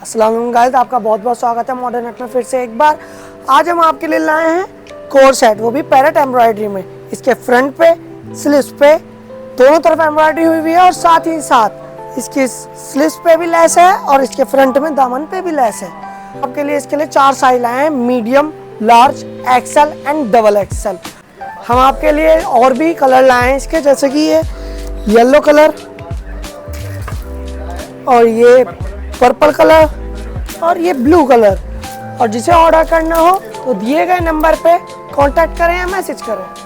अस्सलाम वालेकुम गाइस, आपका बहुत बहुत स्वागत है मॉडर्न नेट में फिर से एक बार। आज हम आपके लिए लाए हैं कोर सेट, वो भी पैरेट एम्ब्रॉयडरी में। इसके फ्रंट पे स्लीव्स पे दोनों तरफ एम्ब्रॉयडरी हुई हुई है और साथ ही साथ इसकी स्लीव्स पे भी लेस है और इसके फ्रंट में दामन पे भी लेस है। आपके लिए इसके लिए 4 साइज लाए हैं, medium, large, XL and double XL. हम आपके लिए और भी कलर लाए हैं इसके, जैसे कि ये येलो कलर और ये पर्पल कलर और ये ब्लू कलर। और जिसे ऑर्डर करना हो तो दिए गए नंबर पे कांटेक्ट करें या मैसेज करें।